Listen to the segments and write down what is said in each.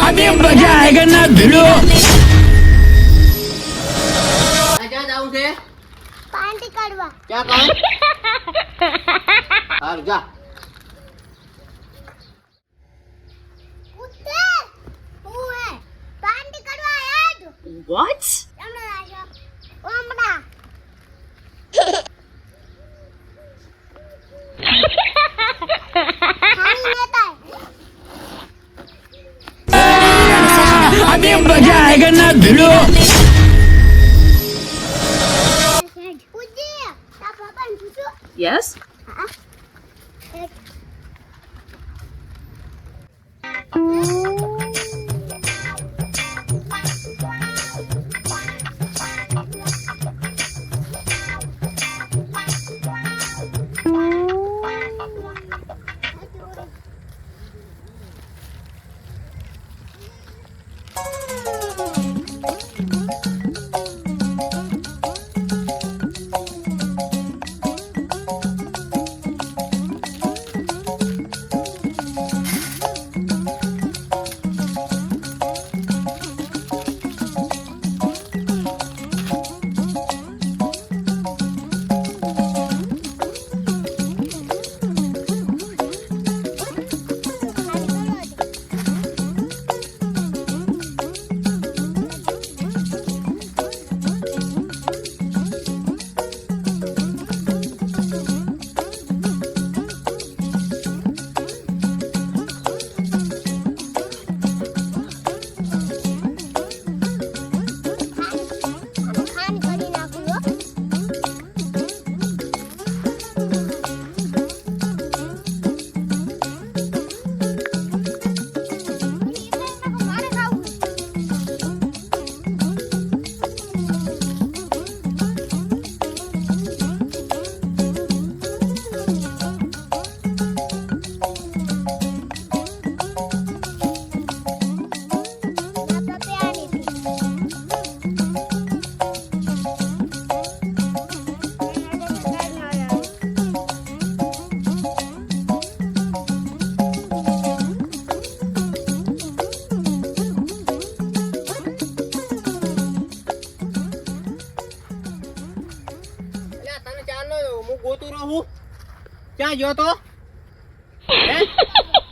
अभी मजा आएगा ना भिड़ो। क्या जाऊं से पार्टी करवा क्या काम हार जा कुत्ते वो है पार्टी करवा यार What? हमने आया ओ हमरा खाली लेता है अभी मजा आएगा ना भिड़ो। कुत्ते ता पापा ने पूछो Yes? हाँ खान करी ना करो मारे खाऊ ना पे आनी थी અલ્યા તને ચાનો હું ગોતું રહું ક્યાં ગયો તો હે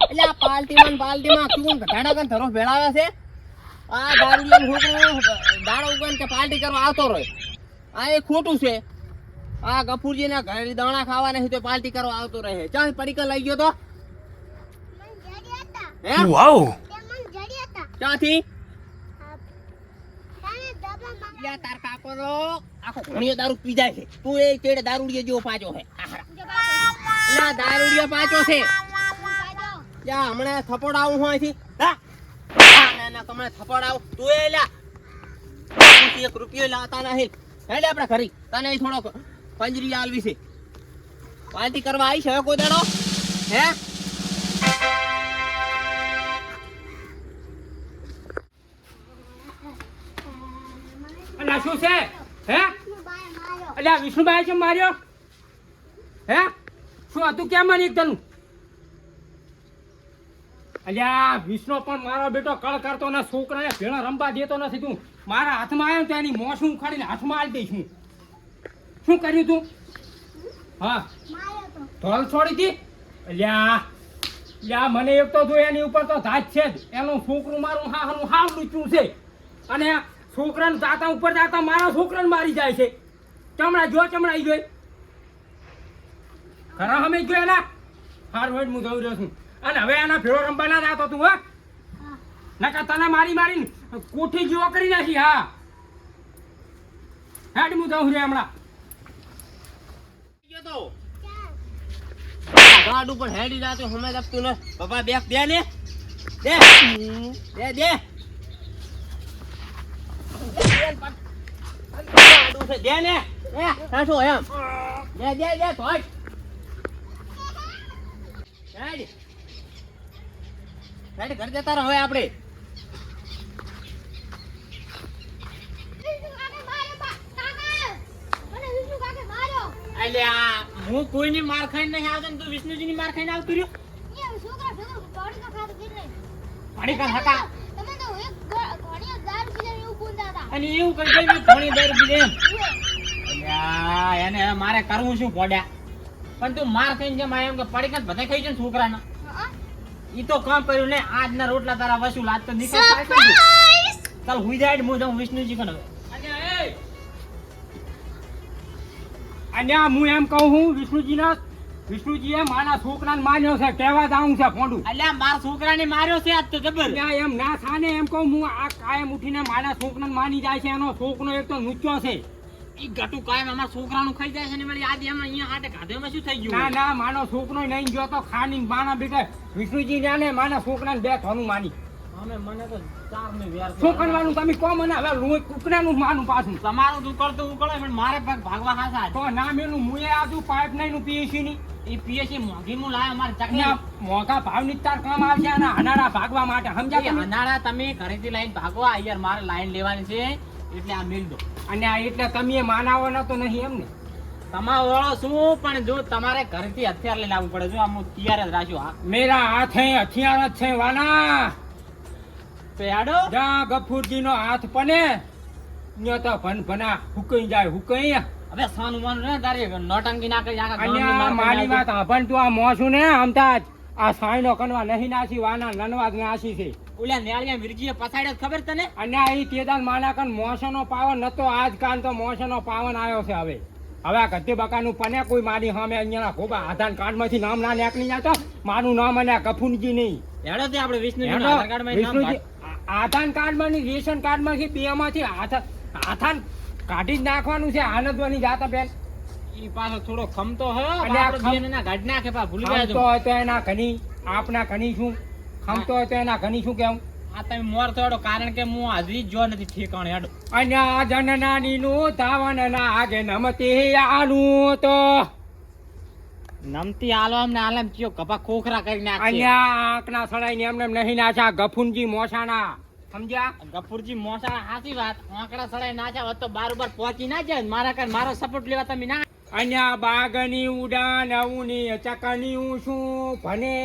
અલ્યા પાર્ટીમાં શું ઘટાડા કન ધરો ભેળાવે છે આ દારૂડિયાનો છોકરો દાડો ઉગન કે પાર્ટી કરવા આવતો રહે આ એ ખોટું છે આ ગફુરજીના ઘરે દાણા ખાવા નહીં તો પાર્ટી કરવા આવતો રહે ચાલ પડીકા લઈ ગયો તો मन जड़ी आता હે वाओ તે मन जड़ी आता ક્યાંથી તાને દબા માં અલ્યા તાર કાકોનો આખો ઘણીયો દારૂ પી જાય છે તું એ ચેડે દારૂડિયો જેવો પાછો છે અલ્યા દારૂડિયો પાછો છે યા હમણાં થપડાવું હોય થી હા ના ના તમને થપડાવું તું એ લ્યા તું એક રૂપિયો લાતા નહીં હેડે આપણે ઘરી તને અહીં થોડો પંજરી આલવી છે પાર્ટી કરવા આવી છે હવે કોઈ દાડો હે અલ્યા શું છે હે બાય માર્યો અલ્યા વિષ્ણુભાઈ કેમ માર્યો હે શું હતું કેમ મારી એક તનું અલ્યા વિષ્ણુ પણ મારો બેટો કળ કરતો ને છોકરાને ભેળા રમવા દેતો નથી તું મારા હાથમાં આવ્યો ને તો એની મોં શું ઉખાડીને હાથમાં આલી દઈશ હું શું કર્યું તું હા માર્યો તો ધોલ છોડી દી અલ્યા મને એક તો જો એની ઉપર તો ધાજ છે જ એનું છોકરું મારું હાહનું હાવ લૂચું છે અને છોકરાને જાતા ઉપર જાતા મારા છોકરાને મારી જાય છે ચમડા ચમડા જોઈ ખરા અમે જોયા ના હાર હોય હું જઈ રહ્યો છું અને હવે એના ભેળો રમવા ના જાતો તું હા નકા તને મારીને કોઠી જેવો કરી નાખી હા હેડ હું જઉં રે હમણાં ગયો તો ક્યાં ગાડ ઉપર હેડી રાતો હમે દપતું ને બાપા બેક દે ને દે દે દે દે ને એ સાચો એમ દે દે દે થોડ હેડ હેડ ઘર જતા રહો આપણે વિષ્ણુ કાકે માર્યો કાકા મને વિષ્ણુ કાકે માર્યો અલ્યા હું કોઈની માર ખાઈને નહીં આવતો ને તું વિષ્ણુજીની માર ખાઈને આવતું રહ્યો એ છોકરા ભેગો પાડી કા ખાતો કેટલે પાડી કા હતા તમે તો એક ઘોડીએ દારૂ પીને એવું બોલતા હતા. અને એવું કરી દે કે ઘણી દારૂ પીધે એમ. ઉવે. અલ્યા, એને હવે મારે કરવું શું પોડ્યા? પણ તું માર ખાઈને જેમ આયા એમ કે પડી કઈ બધા ખાઈ છે ને છોકરાના. હા. ઈ તો કામ કર્યું ને આજના રોટલા તારા વસૂલ આજ તો નીકળ થાય છે. સરપ્રાઈઝ. ચાલ હુઈ જાય હું જાઉં વિષ્ણુજી કને હવે. અહીંયા હું એમ કહું છું વિષ્ણુજીએ મારા છોકરાને માર્યો છે કહેવા જાઉં છે ફોંડું. અલ્યા મારા છોકરાને માર્યો છે આજ તો જબર. અહીંયા એમ ના થાને એમ કહું હું આ કાયમ ઉઠીને મારા છોકરાને માની જાય છે એનો છોકરો એક તો નુચ્ચો છે. ઈ ગટુ કાયમ અમારા છોકરાનું ખાઈ જાય છે ને વળી આજે એમાં અહીંયા હાટે ગાધેમાં શું થઈ ગયું? ના ના માનો છોકરો નહીં ગયો તો ખાની માના બેટા વિષ્ણુજી ને મારા છોકરાને બે થોનું માની. અમે મને તો ચાર ને વેર શું કરવાનું તમે કહો મને હવે રોજ કુકડાનું માનું પાછું. તમારું તું કરતું ઉકળે પણ મારે પગ ભાગવા ખાસા તો ના મેલું મુએ આજુ પાઇપ નહીં નું પીએસી ની ઈ પીએસી મોંઘી હું લાયા મારે ચકની અહીંયા મોંઘા ભાવની તાર કામ આવશે અને અનારા ભાગવા માટે સમજ્યા તમે? અનાળા તમે ઘરેથી લાઈન ભાગવા યાર મારે લાઈન લેવાની છે એટલે આ મિલ દો. અને આ એટલે તમે માનાવો ન તો નહીં એમ ને? તમારો વાળો શું પણ જો તમારે ઘરેથી હથિયાર લઈને આવવું પડે જો આમ હું તૈયાર જ રાખ્યો હા મેરા હાથે હથિયાર જ છે વાના. પેડો જ્યાં ગફુરજી નો હાથ પને ન્યો તો ભના હુકઈ જાય હુકઈ. હવે સાનું માનું ને તારી નોટંકી ના કરી આખા અને ગામની આ મારી વાત પણ તું આ મોસું ને અમતા જ આ સાઈનો કનવા નહીં નાસી વાના નનવા જ નાસી છે. ઓલા નેળિયા મિરજીએ પછાડ્યો ખબર તને? અને આ ઈ તેદાન માના કન મોસનો પાવન નતો આજકાલ તો મોસનો પાવન આવ્યો છે હવે આ ગદ્દી બકાનું પને કોઈ મારી સામે અહીંયા ખોબા આધાર કાર્ડ માંથી નામ ના નીકળી જાય તો મારું નામ અને ગફુરજી નહીં. હેડો તે આપણે વિષ્ણુજી હેડો, આધાર કાર્ડ માં નામ વિષ્ણુજી, આધાર કાર્ડ માં રેશન કાર્ડ માંથી બે માંથી આધાર કાઢી જ નાખવાનું છે આનંદવાની જાતા બેન. ઈ પાછો થોડો ખમતો હે અને આ આપણે બેન એના ગાડી નાખે પા ભૂલી ગયા ખમતો હોય તો એના ઘણી આપના ઘણી શું ખમતો હોય તો એના ઘણી શું કેવું? આ તમે મોર થોડો કારણ કે હું હાજરી જ જો નથી ઠેકાણે હેડો અને આ જનનાની નું ધાવન ના આગે નમતી આનું તો નમતી આલમ ને આલમ ચિયો કપા ખોખરા કરી અને નાખે આંકના સડાઈ ને એમને નહીં નાખ્યા ગફુનજી મોસાના સમજ્યા? ગફુરજી મોસા હાચી વાત આંકડા સડાઈ નાખ્યા હોત તો બારોબાર પહોંચી ના જાય મારા કાન મારો સપોર્ટ લેવા તમે ના અને બાગની ઉડાન અવની ચકની શું ભને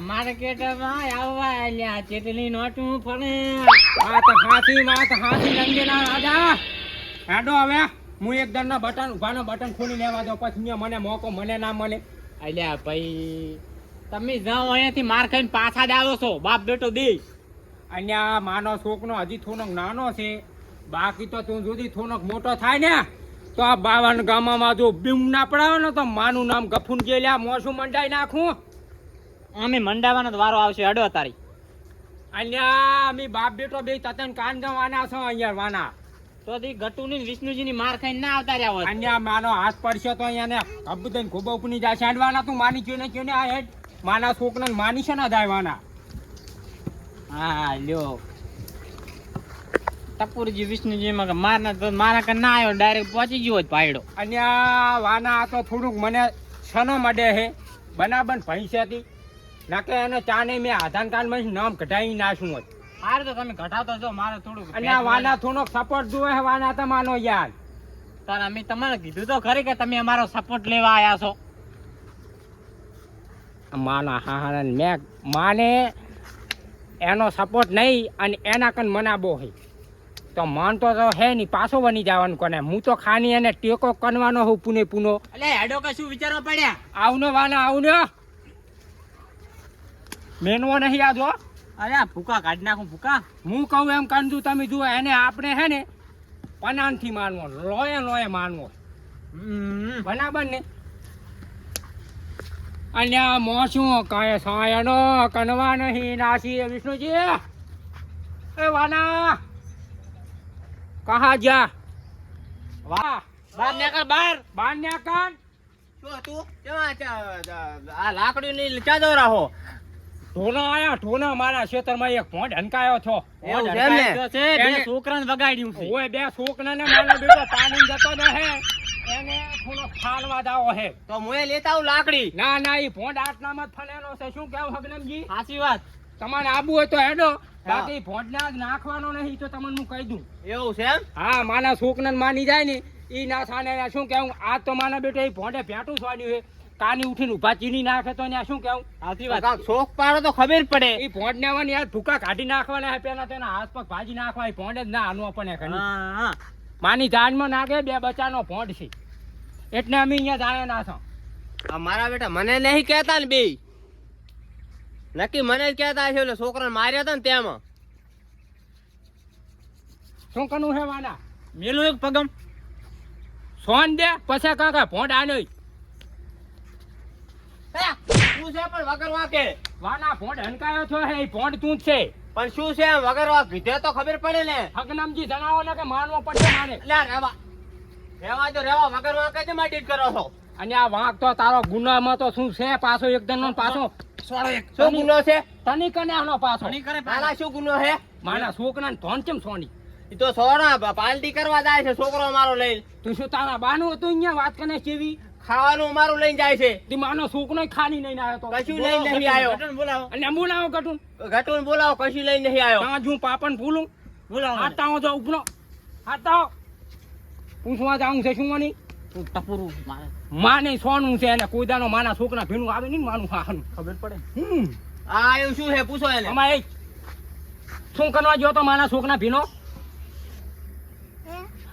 માર્કેટમાં આવવા અલ્યા ચેટલી નોટું ફરે માત હાથી રંગેના રાજા હેડો હવે હું એક દરના બટન ઉભાનો બટન ખોલી લેવા દો પછી ન્યા મને મોકો મને ના મળે. અલ્યા ભાઈ તમે જાઓ અહીંયાથી માર ખાઈને પાછા જ આવો છો બાપ બેટો દે અને આ માનો છોકરો હજી થોડોક નાનો છે બાકી તો તું સુધી થોડોક મોટો થાય ને તો આ બાવન ગામમાં જો બીમ ના પડાવે ને તો માનું નામ ગફુન ગયેલા મોસું મંડાઈ નાખું. અમે મંડાવાનો જ વારો આવશે હડો તારી અને અમે બાપ બેટો બે તતન કાન વાના છો અહીંયા વાના તો દી ગટુની ને વિષ્ણુજીની માર ખાઈને ના આવતા રહ્યા હોત અને માનો હાથ પડશે તો અહીંયા અબદન ખૂબ ઉપની જાય સાંડવાના તું માની ગયો ને આ હેડ માના છોકરાને માની છે ને દાયવાના. હા લ્યો ટપુરજી વિષ્ણુજી માં મારના તો મારા કન ના આવ્યો ડાયરેક્ટ પહોંચી ગયો જ પાયડો અને આ વાના આ તો થોડુંક મને છનો મળે છે બનાબન પૈસાથી નાકે એને ચાને મેં આધાર કાર્ડમાં નામ કઢાવી નાખ્યું હોત. હારે તો તમે ઘટાવતો છો મારે થોડુંક અને આ વાના થોડોક સપોર્ટ જોવે છે વાના તમારો યાર. તાર અમે તમારે કીધું તો ખરી કે તમે અમારો સપોર્ટ લેવા આયા છો માના હા મેં માને એનો સપોર્ટ નહીં અને એના કન મનાબો છે તો માનતો તો હે નહીં પાછો બની જવાનું કોને હું તો ખાની એને ટેકો કરવાનો હોઉં પુને પુનો. એટલે હેડો કે શું વિચારવા પડ્યા આવનો વાના આવનો મેનવો નહીં આ જો અરે આ ભૂકા કાઢી નાખું ભૂકા હું કહું એમ કંદુ તમે જુઓ એને આપણે હે ને પનાનથી માનવો લોયે માનવો બરાબર ને. અને આ મોસું કાંઈ સાયનો કનવા નહીં નાસી વિષ્ણુજી એ વાના કહા જા વાહ બહાર નીકળ બહાર બાર ને કાન શું હતું કેવા આ લાકડી ની ચાદો રહો ઢોના આયા ઢોના મારા ખેતરમાં એક ભોંડ હંકાયો છો. એવું છે ને બે છોકરાને વગાડ્યું છે ઓય બે છોકરાને મારો બેટો પાણી જતો ન હે એને થોડો ખાલવા દાવો હે તો મુએ લેતા આવું લાકડી ના ના ઈ ભોંડ આટલામાં જ ફલેલો છે શું કેવું હગનમજી સાચી વાત તમારે આબુ હોય તો હેડો બાકી ભોંડને આજ નાખવાનો નહીં તો તમને હું કહી દઉં. એવું છે એમ હા માના છોકરાને માની જાય ને ઈ ના સાને શું કેવું આજ તો માના બેટો એ ભોંડે ભેટું સ્વાડ્યું છે કાની ઉઠીને ઊભા ચીની નાખે તો ત્યાં શું કેવું સાચી વાત કાક શોખ પાડો તો ખબર પડે એ ભોંડ ને આવવાની યાર ભૂકા કાઢી નાખવાના હે પેલા તેના હાથ પગ ભાજી નાખવા એ ભોંડ જ ના આનું આપણને ઘણી હા માની જાનમાં નાખે 2 બચ્ચાનો ભોંડ છે એટલે અમે અહીંયા જાણે ના છો આ મારા બેટા મને નહીં કહેતા ને બે નક્કી મને જ કહેતા છે એટલે છોકરાને માર્યા હતા ને તેમાં શું કરવું હે વાના મેલું એક પગમ સોન દે પછી કાકા ભોંડ આનો શું છે પણ વગર વાકે વાના ભોંડ હનકાયો છો હે એ ભોંડ તું જ છે પણ શું છે એમ વગર વાક કીધે તો ખબર પડે ને હગનામજી જણાવો ને કે માનવો પડશે માને લ્યા રેવા દો રેવા વગર વાકે જ માટીટ કરો છો અને આ વાંક તો તારો ગુનામાં તો શું છે પાછો એકદમ નો પાછો શું ગુનો છે તની કને આનો પાછો આલા શું ગુનો છે મારા છોકરા ને ધોન ચમ સોની ઈ તો સોના પાલટી કરવા જાય છે છોકરો મારો લઈને તું શું તારા બાનું હતું અહીંયા વાત કને કેવી ખાવાનું મારું લઈને જાય છે તી માનો છોકરો ખાની નહીં આવ્યો તો કશું લઈને નહીં આવ્યો અને બોલાવો ગટું ઘટું બોલાવો કશું લઈને નહીં આવ્યો ત્યાં જું પાપણ ભૂલું આટાઓ જો ઉપનો આટાઓ પૂછવા જાઉં છે શું મની માને સોનું છે અને કોઈદાનો માના છોકરા ભીનું આવે નહીં માનું ખાવાનું ખબર પડે આ એવું શું છે પૂછો એને અમારે શું કરવા ગયો તો માના છોકરા ભીનો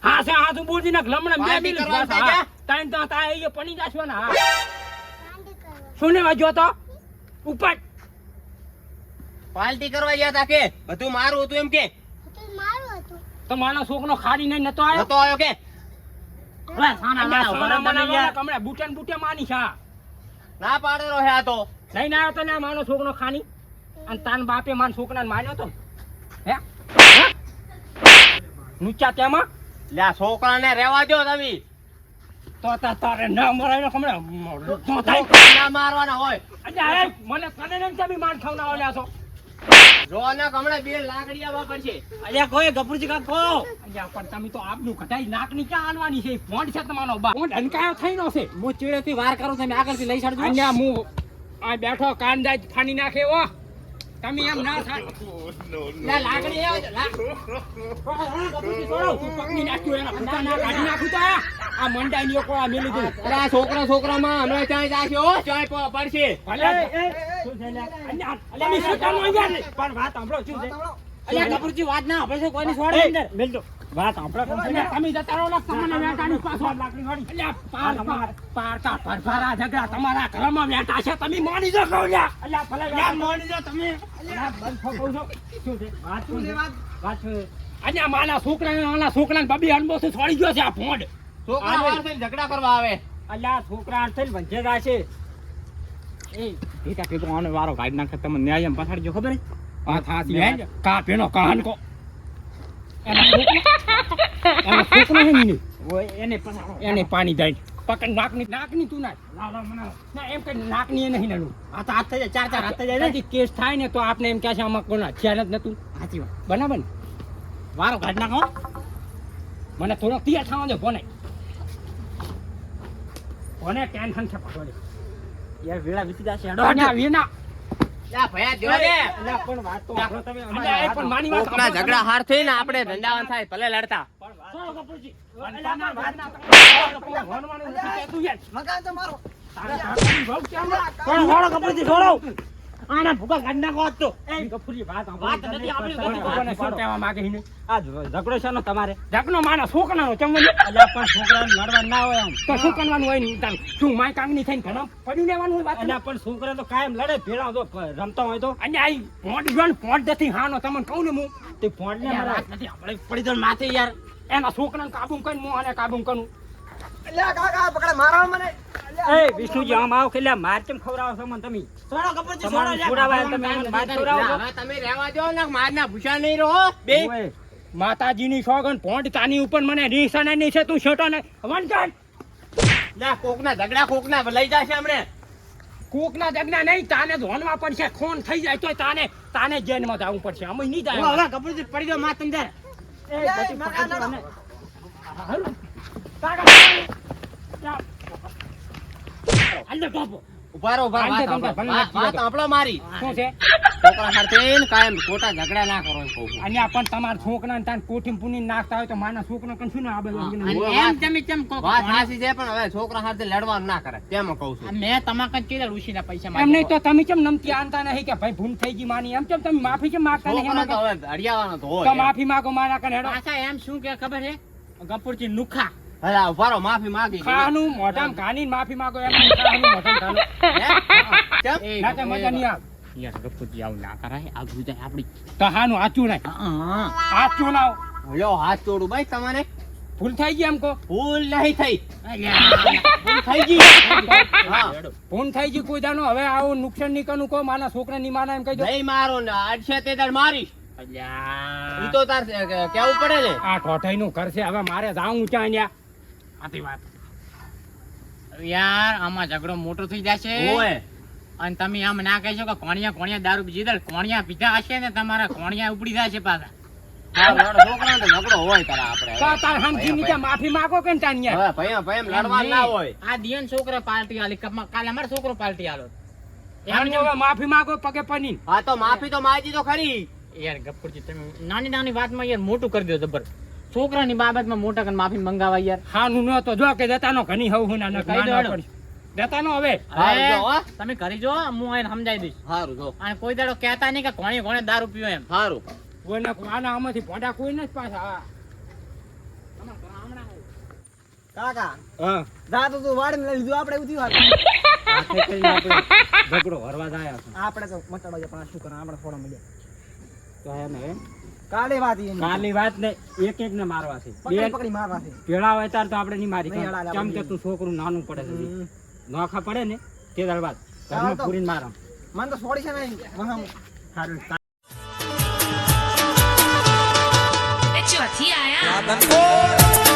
હા છે હા તું બોલજી ને લમણા બે પાર્ટી મિનિટ કરવા બસ, છે હા. તાઈન તો તા એ પડી જાશો ને હા કાંડી કરવા શું ને વાગ્યો તો ઉપર પાલટી કરવા ગયા તા કે બધું મારું હતું એમ કે તો મારું હતું તો માનો છોકરો ખાડી નહીં નતો આવ્યો નતો આવ્યો કે કમળે બુટે ને બુટે માની છે હા. ના પાડેલો હે આ તો લઈને આવ્યો તો ને આ માનો છોકરો ખાની અને તાન બાપે માન છોકરાને માર્યો તો હે નુચા તેમાં લ્યા છોકરાને રહેવા દો તમે તો તારે ના મરાય કમળે તો થાય ના મારવાના હોય અરે મને કને ને તમે માર ખાવના ઓલ્યા છો જો ને કમળે 2 લાકડીયા વાપરશે અલ્યા કોઈ ગપુરજી કા કો અલ્યા પણ તમે તો આપનું કટાઈ નાકની ક્યાં આનવાની છે ફોન છે તમારો બા ફોન હનકાયો થઈનો છે હું ચીડેથી વાર કરું તમે આગળથી લઈ છાડજો અલ્યા હું આ બેઠો કાંદા જ ફાની નાખે ઓ તમે એમ ના થાય લા લાકડી આવ લા ગપુરજી છોડો તું પકડી નાખ્યો એના ફૂટા ના કાઢી નાખું તો આ મંડાઈની કો આ મેલી દઉં અરે આ છોકરામાં હમણાં ચાય જાશે હો ચાય પડશે ભલે શું છે લ્યા અલ્યા અલ્યા શું કામ હોય યાર પણ વાત સાંભળો શું છે અલ્યા કપૂરજી વાત ના આપણે કોઈની છોડે અંદર મેલ દો વાત સાંભળો તમે જતા રહો ના તમને વેટાની પાછો લાકડી વાળી અલ્યા પારકા પરફારા ઝઘડા તમારા ઘરમાં વેટા છે તમે માની જો કહો લ્યા અલ્યા ભલે યાર માની જો તમે અલ્યા બંધ કહું છો શું છે વાત શું છે વાત છે અલ્યા માના છોકરાને બબી અનબો થી છોડી ગયો છે આ ભોંડ છોકરા વાર થઈને ઝઘડા કરવા આવે અલ્યા છોકરા થઈને વંજે જાય છે એ ભીટા ભીગો આનો વારો કાઢી નાખે તમને ન્યાય એમ પછાડજો ખબર આ થાતી કા પેનો કાન કો એને પાણી જાય પકડ નાકની તું ના એમ કે નાકની એ નહીં નાનું આ તો હાથ થઈ જાય 4 હાથ થઈ જાય ને કેસ થાય ને તો આપને એમ કહે છે આમાં કોના ખ્યાલ જ નતું સાચી વાત બરાબર ને વારો કાઢ નાખો મને થોડો તૈયાર થવા દે કોને ટેન્શન છે પાછો યાર વેળા વીતી જશે હેડો વીના લા ભયા જો રે અલ્યા પણ વાત તો સાંભળો તમે અલ્યા એ પણ માની વાત કોકના ઝઘડા હાર થઈને આપણે ધંધાવાન થાય ભલે લડતા સાંભળો કપૂરજી અલ્યા ના વાત ના ભણવાનું નથી કહેતું યાર મગા તો મારો તારા ભાવ કેમ પણ હોળો કપૂરજી છોડો આના ભૂકા કાઢ નાખો તો એ કપૂરજી વાત નથી આપણી કોને શું કહેવા માંગે છે આ ઝઘડો છે ને તમારે ઝઘડો માના છોકરાનો ચમન અલ્યા પણ છોકરાને લડવા ના હોય આમ તો શું કરવાનું હોય ને તાર શું માય કાંગની થઈને ઘણા પડી લેવાનું હોય વાત અલ્યા પણ છોકરા તો કાયમ લડે ભેળા તો રમતા હોય તો અને આ પોટ જોન પોટ નથી હાનો તમને કહું ને હું તે પોટ ને મારા નથી આપણે પડી તો માથે યાર એના છોકરાને કાબુ કરીને હું આને કાબુ કરું અલ્યા કાકા પકડે મારો મને એ વિષ્ણુજી આમ આવો કે માર કેમ ખવરાવો છો મને તમે છોડો કપૂરજી તમારે છોડાવાય તમે મને માર ખવરાવો છો હવે તમે રહેવા દો ને મારના ભૂસા નહીં રહો બે માતાજીની સોગન પોંટ તાની ઉપર મને રીસને ની છે તું છોટો ને વંકન લા કોકના ઝઘડા કોકના લઈ જશે હમણે કોકના જગના નહીં તાને ધોનવા પડશે ખૂન થઈ જાય તો તાને જેલમાં જવું પડશે અમે નહીં જાય હવે કપૂરજી પડી ગયો માત અંદર એ બધી પકડી મને હાલો કાકા હાલો બાપો ઉભા રહો, ઉભા રહો, આંધે વાત તમને સાંભળો. ભલે વાત નથી સાંભળો મારી. શું છે છોકરા સાથે ને કાયમ ખોટા ઝઘડા ના કરો એમ કહું છું. અહીંયા પણ તમારા છોકરાને તાન કોઠી પૂની નાખતા હોય તો માના છોકરો કન શું ના આબે લાગીને? અને એમ તમે કેમ કહો? વાત સાચી છે પણ હવે છોકરા સાથે લડવાનું ના કરે તેમ કહું છું. મેં તમાકન ચીલા ઋષિના પૈસા એમ નહીં તો તમે કેમ નમતી આનતા નહીં કે ભાઈ ભૂલ થઈ ગઈ માની એમ કેમ તમે માફી કેમ માંગતા નહીં છોકરા એમાં તો કાંઈ? હવે અડિયાવાનો તો તો હોય એમ. માફી માંગો માના કન હેડો પાછા એમ શું કે ખબર છે ગપુરજી નુખા હવે આ ઉભા રહો, માફી માંગી. ખાનું મોઢામાં ઘાની માફી માંગો એમ નહીં, ખાનું મોઢામાં ઘાલો. કેમ? ના તો મજા નહીં આવે. યાર ગપુરજી આવું ના કરાય આ ગુજાય આપડી તો હાનું આચું નહીં આચું ના લ્યો હાથ જોડું ભાઈ તમારે. ભૂલ થઈ ગઈ એમ કહો ભૂલ નહીં થઈ. ભૂલ થઈ ગઈ. હા. ભૂલ થઈ ગઈ કોઈ દાનો હવે આવું નુકસાન નહીં કરવું કહો માના છોકરા ની માના એમ કહી દો નહીં મારો ને અડશે તે દાડ મારીશ. ઈ તો તાર કેવું પડે ને. આ ઠોઠાઈ નું ઘર છે હવે મારે જાવું ક્યાં અહીંયા આથી વાત યાર આમાં ઝઘડો મોટો થઈ જશે ઓય. અને તમે આમ ના કહેશો કે કોણિયા દારૂ પીધી દે કોણિયા પીધા હશે ને તમારા કોણિયા ઉપડી જશે પાછા છોકરાનો તો ઝઘડો હોય તારા આપણે. તો તાર હમજી નીચે માફી માંગો કે તાન યાર હવે ભૈયા લડવા ના હોય. આ દિયન છોકરા પાર્ટી આલી કાલે અમારો છોકરો પાર્ટી આલો એમ જો હવે માફી માંગો પગે પની હા તો માફી તો માંગી તો ખરી. યાર ગપુરજી તમે નાની નાની વાતમાં યાર મોટું કરી દો જબર છોકરાની બાબતમાં મોટા કન માફી મંગાવા યાર હાનું ન તો જો કે દેતાનો ઘણી હવ ના ન કહી દો હેડો. દેતાનો હવે હારું જો, હો. તમે કરી જો હું એને સમજાવી દઈશ હારું જો. અને કોઈ દાડો કહેતા નહીં કે કોણે દારૂ પીવો એમ હારું. કોઈને આના આમાંથી ભોંડા કોઈ નથી પાછા હા. કાકા હા જા તો તું વાડીને લઈ લીધું આપણે એવું થયું આખે કરીને આપણે ઝઘડો હરવા જાય છે. આપણે તો મટાડો છે પણ આ શું કરે આપણે થોડા મળ્યા તો એમ હે કાલે વાત એની. કાલની વાત ને એક ને મારવા છે પકડી બે પકડી મારવા છે પેલા હોય ત્યારે તો આપણે નહીં મારી નહીં હડાલે કેમ આપણે કે તું છોકરું નાનું પડે છે હમ. નોખા પડે ને તે દાળ વાત હા, ઘરમાં તો. પૂરીને મારા મને તો છોડી છે ને વહામ. સારું એ ચોથી આયા